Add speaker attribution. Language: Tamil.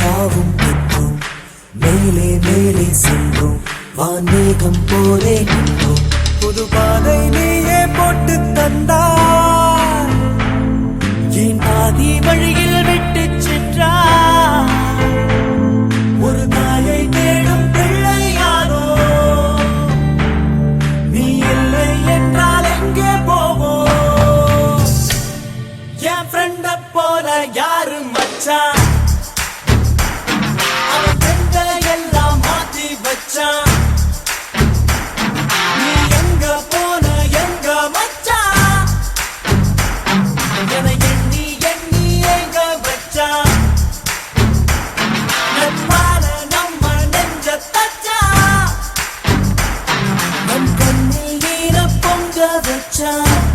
Speaker 1: யாவும் நின்றோம், மேலே மேலே சென்றோம், வான்மேகம் போலே நின்றோம். புது பாதை நீயே போட்டு தந்தாய், என் பாதி வழியில் விட்டு சென்றாய். ஒரு தாயை தேடும் பிள்ளையாரோ நீ இல்லை என்றால் எங்கே போவோம்? என் ஃப்ரெண்ட போல யாரு மச்சான், அவன் ஃப்ரெண்ட எல்லாம் மாத்தி வச்சான். நீ எங்க போன எங்க மச்சான், என எண்ணி எண்ணி எங்க வச்சான். நட்பால நம்ம நெஞ்ச தச்சான், நம் கண்ணில் நீர பொங்க வச்சான்.